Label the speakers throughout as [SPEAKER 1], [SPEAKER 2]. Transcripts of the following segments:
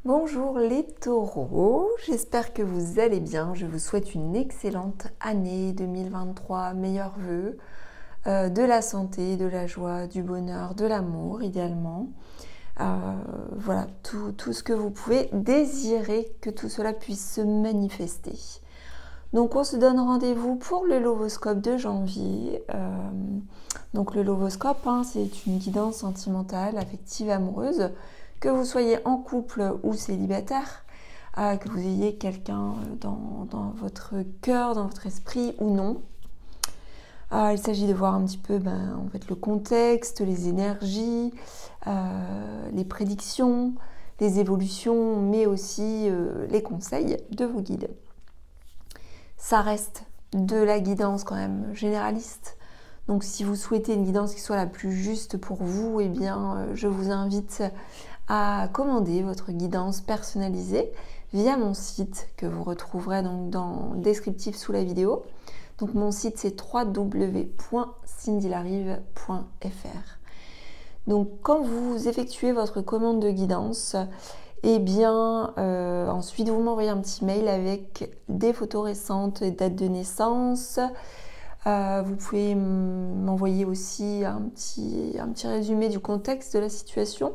[SPEAKER 1] Bonjour les taureaux, j'espère que vous allez bien. Je vous souhaite une excellente année 2023, meilleurs vœux, de la santé, de la joie, du bonheur, de l'amour idéalement. Voilà, tout ce que vous pouvez désirer que tout cela puisse se manifester. Donc on se donne rendez-vous pour le Lovoscope de janvier. Donc le Lovoscope, c'est une guidance sentimentale, affective, amoureuse. Que vous soyez en couple ou célibataire, que vous ayez quelqu'un dans votre cœur, dans votre esprit ou non. Il s'agit de voir un petit peu en fait, le contexte, les énergies, les prédictions, les évolutions, mais aussi les conseils de vos guides. Ça reste de la guidance quand même généraliste. Donc si vous souhaitez une guidance qui soit la plus juste pour vous, eh bien je vous invite à commander votre guidance personnalisée via mon site que vous retrouverez donc dans le descriptif sous la vidéo. Donc mon site c'est www.cindylarive.fr. Donc quand vous effectuez votre commande de guidance, et bien ensuite vous m'envoyez un petit mail avec des photos récentes et dates de naissance. Vous pouvez m'envoyer aussi un petit résumé du contexte de la situation.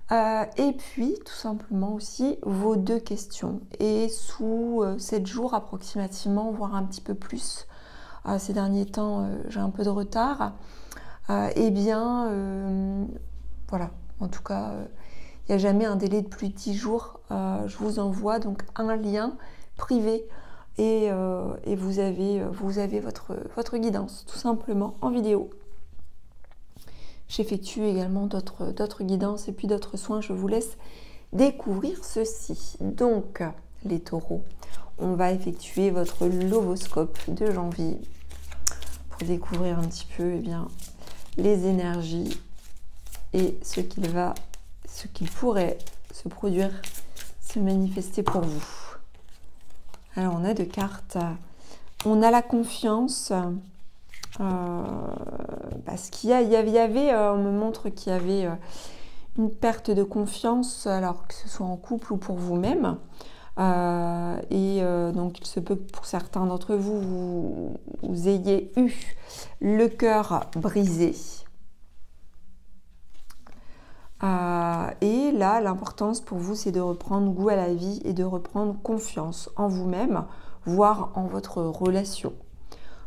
[SPEAKER 1] Et puis tout simplement aussi vos 2 questions. Et sous 7 jours approximativement, voire un petit peu plus, ces derniers temps j'ai un peu de retard, et bien voilà, en tout cas il n'y a jamais un délai de plus de 10 jours. Je vous envoie donc un lien privé et vous avez votre guidance tout simplement en vidéo. J'effectue également d'autres guidances et puis d'autres soins. Je vous laisse découvrir ceci. Donc, les taureaux, on va effectuer votre Lovoscope de janvier pour découvrir un petit peu les énergies et ce qu'il pourrait se produire, se manifester pour vous. Alors, on a 2 cartes. On a la confiance. Parce qu'il y avait, on me montre qu'il y avait une perte de confiance, alors que ce soit en couple ou pour vous-même. Donc il se peut que pour certains d'entre vous, vous ayez eu le cœur brisé. Et là, l'importance pour vous, c'est de reprendre goût à la vie et de reprendre confiance en vous-même, voire en votre relation.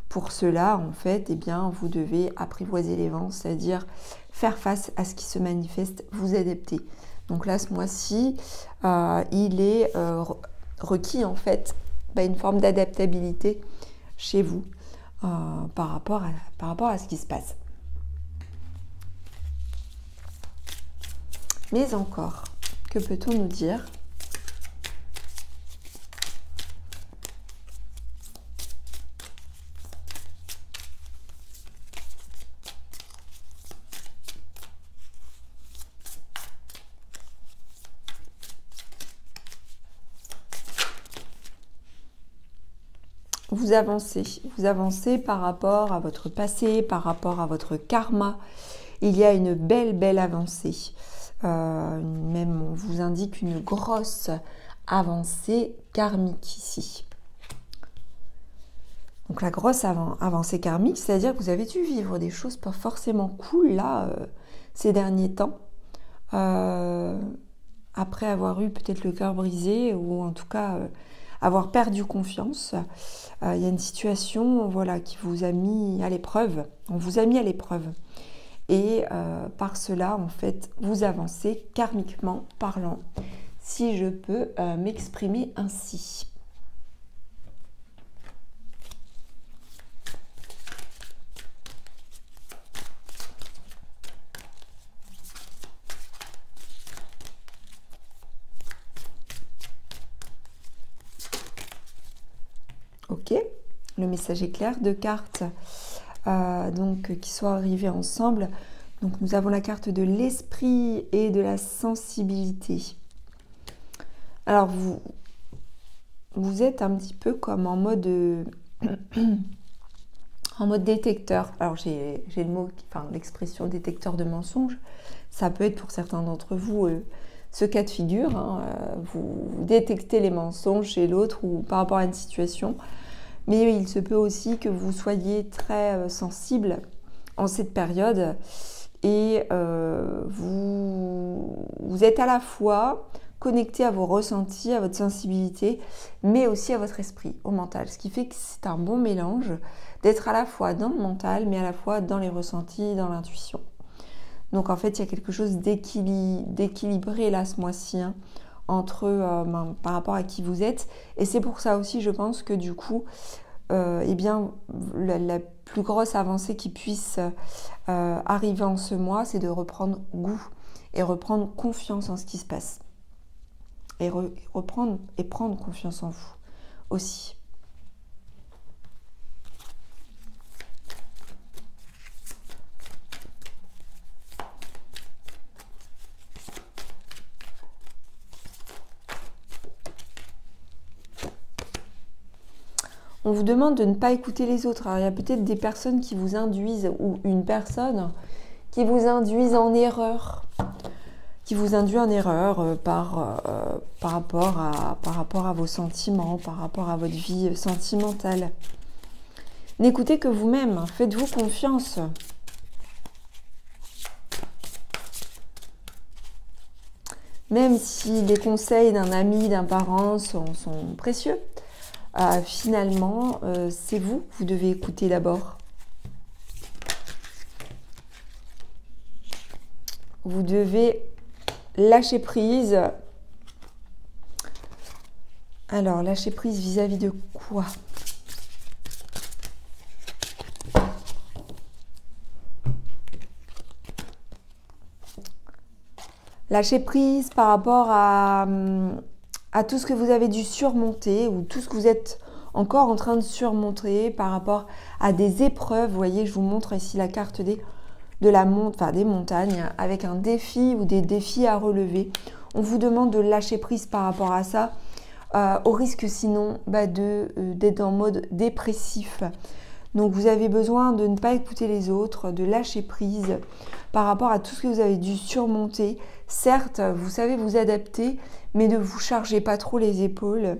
[SPEAKER 1] Pour cela, en fait, vous devez apprivoiser les vents, c'est-à-dire faire face à ce qui se manifeste, vous adapter. Donc là, ce mois-ci, il est requis, en fait, une forme d'adaptabilité chez vous par rapport à ce qui se passe. Mais encore, que peut-on nous dire ? Vous avancez par rapport à votre passé, par rapport à votre karma. Il y a une belle avancée. Même on vous indique une grosse avancée karmique ici. Donc la grosse avancée karmique, c'est-à-dire que vous avez dû vivre des choses pas forcément cool là ces derniers temps. Après avoir eu peut-être le cœur brisé ou en tout cas avoir perdu confiance, il y a une situation qui vous a mis à l'épreuve. On vous a mis à l'épreuve. Et par cela, en fait, vous avancez karmiquement parlant, si je peux m'exprimer ainsi. Ok, le message est clair. 2 cartes qui sont arrivées ensemble. Donc nous avons la carte de l'esprit et de la sensibilité. Alors vous êtes un petit peu comme en mode détecteur. Alors j'ai l'expression détecteur de mensonges. Ça peut être pour certains d'entre vous ce cas de figure, hein, vous détectez les mensonges chez l'autre ou par rapport à une situation, mais il se peut aussi que vous soyez très sensible en cette période et vous êtes à la fois connecté à vos ressentis, à votre sensibilité, mais aussi à votre esprit, au mental. Ce qui fait que c'est un bon mélange d'être à la fois dans le mental, mais à la fois dans les ressentis, dans l'intuition. Donc en fait, il y a quelque chose d'équilibré là ce mois-ci, hein, entre par rapport à qui vous êtes. Et c'est pour ça aussi, je pense que du coup, eh bien, la plus grosse avancée qui puisse arriver en ce mois, c'est de reprendre goût et reprendre confiance en ce qui se passe. Et reprendre et prendre confiance en vous aussi. On vous demande de ne pas écouter les autres. Alors, il y a peut-être des personnes qui vous induisent, ou une personne qui vous induise en erreur. Qui vous induit en erreur par rapport à vos sentiments, par rapport à votre vie sentimentale. N'écoutez que vous-même, faites-vous confiance. Même si les conseils d'un ami, d'un parent sont précieux, finalement, c'est vous devez écouter d'abord. Vous devez lâcher prise. Alors, lâcher prise vis-à-vis de quoi? Lâcher prise par rapport à tout ce que vous avez dû surmonter ou tout ce que vous êtes encore en train de surmonter par rapport à des épreuves. Vous voyez, je vous montre ici la carte des montagnes avec un défi ou des défis à relever. On vous demande de lâcher prise par rapport à ça, au risque sinon d'être en mode dépressif. Donc vous avez besoin de ne pas écouter les autres, de lâcher prise par rapport à tout ce que vous avez dû surmonter. Certes, vous savez vous adapter, mais ne vous chargez pas trop les épaules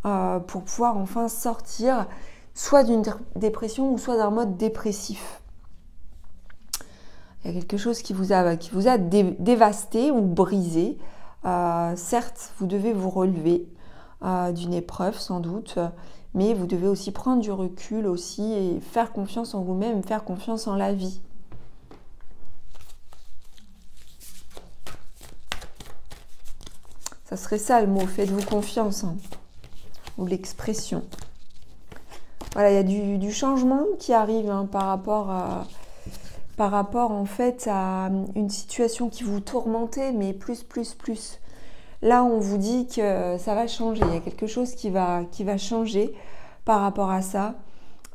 [SPEAKER 1] pour pouvoir enfin sortir soit d'une dépression ou soit d'un mode dépressif. Il y a quelque chose qui vous a dévasté ou brisé. Certes, vous devez vous relever d'une épreuve sans doute, mais vous devez aussi prendre du recul aussi et faire confiance en vous-même, faire confiance en la vie. Ça serait ça le mot, faites-vous confiance, hein, ou l'expression. Voilà, il y a du changement qui arrive hein, par rapport en fait à une situation qui vous tourmentait, mais plus. Là, on vous dit que ça va changer. Il y a quelque chose qui va changer par rapport à ça,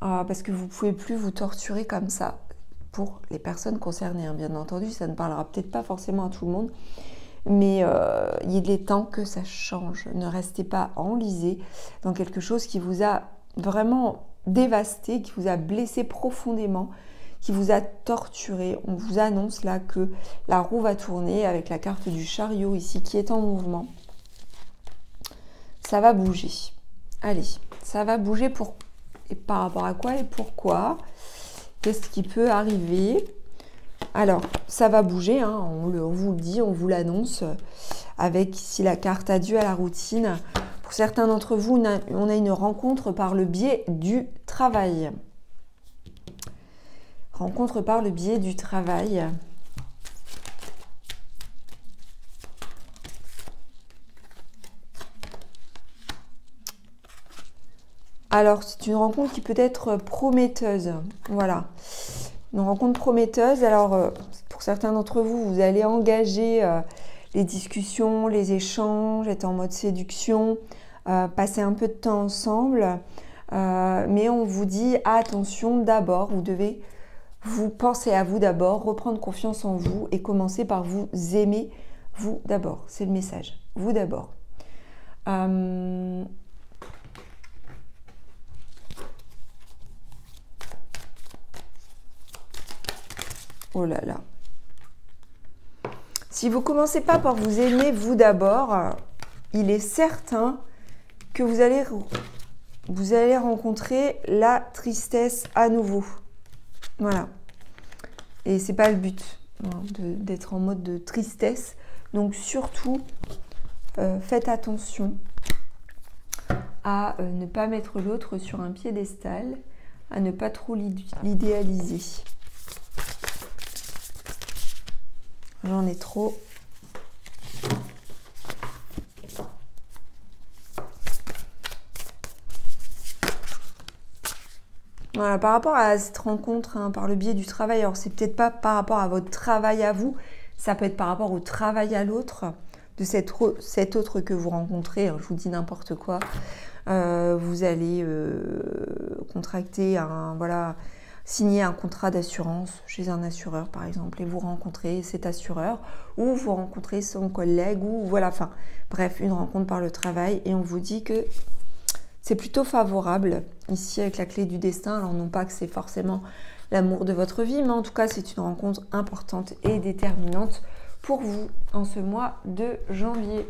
[SPEAKER 1] parce que vous ne pouvez plus vous torturer comme ça. Pour les personnes concernées, hein, bien entendu, ça ne parlera peut-être pas forcément à tout le monde, mais il est temps que ça change. Ne restez pas enlisé dans quelque chose qui vous a vraiment dévasté, qui vous a blessé profondément, qui vous a torturé. On vous annonce là que la roue va tourner avec la carte du chariot ici qui est en mouvement. Ça va bouger. Allez, ça va bouger et par rapport à quoi et pourquoi? Qu'est-ce qui peut arriver? Alors, ça va bouger, hein, on vous le dit, on vous l'annonce, avec ici la carte adieu à la routine. Pour certains d'entre vous, on a une rencontre par le biais du travail. Rencontre par le biais du travail. Alors, c'est une rencontre qui peut être prometteuse. Voilà. Une rencontre prometteuse. Alors, pour certains d'entre vous, vous allez engager les discussions, les échanges, être en mode séduction, passer un peu de temps ensemble. Mais on vous dit, attention, d'abord, vous devez vous penser à vous d'abord, reprendre confiance en vous et commencer par vous aimer, vous d'abord. C'est le message. Vous d'abord. Oh là là. Si vous ne commencez pas par vous aimer vous d'abord, il est certain que vous allez rencontrer la tristesse à nouveau. Voilà. Et c'est pas le but d'être en mode de tristesse. Donc surtout, faites attention à ne pas mettre l'autre sur un piédestal, à ne pas trop l'idéaliser. J'en ai trop. Voilà, par rapport à cette rencontre, hein, par le biais du travail, alors c'est peut-être pas par rapport à votre travail à vous, ça peut être par rapport au travail à l'autre, de cet autre que vous rencontrez, alors je vous dis n'importe quoi. Vous allez contracter signer un contrat d'assurance chez un assureur par exemple, et vous rencontrez cet assureur, ou vous rencontrez son collègue, ou voilà, enfin bref, une rencontre par le travail, et on vous dit que c'est plutôt favorable ici avec la clé du destin. Alors non pas que c'est forcément l'amour de votre vie, mais en tout cas c'est une rencontre importante et déterminante pour vous en ce mois de janvier.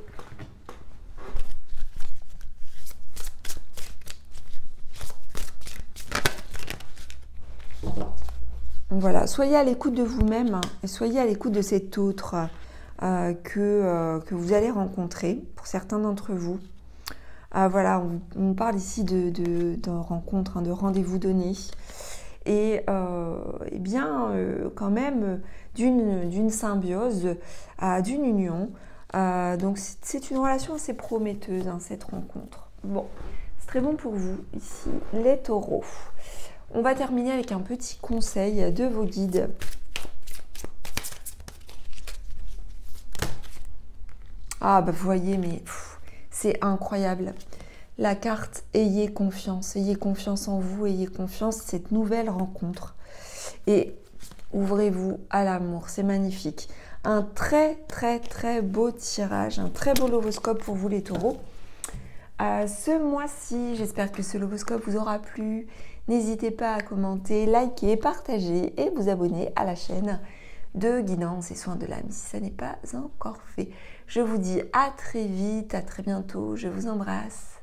[SPEAKER 1] Voilà, soyez à l'écoute de vous-même et soyez à l'écoute de cet autre que vous allez rencontrer, pour certains d'entre vous. Voilà, on parle ici de rencontre, hein, de rendez-vous donné. Et bien, quand même, d'une symbiose, d'une union. Donc, c'est une relation assez prometteuse, hein, cette rencontre. Bon, c'est très bon pour vous, ici, les taureaux. On va terminer avec un petit conseil de vos guides. Ah, bah, vous voyez, mais c'est incroyable. La carte, ayez confiance en vous, ayez confiance en cette nouvelle rencontre. Et ouvrez-vous à l'amour, c'est magnifique. Un très, très, très beau tirage, un très beau lovoscope pour vous les taureaux. Ce mois-ci, j'espère que ce lovoscope vous aura plu. N'hésitez pas à commenter, liker, partager et vous abonner à la chaîne de guidance et soins de l'âme si ça n'est pas encore fait. Je vous dis à très vite, à très bientôt, je vous embrasse.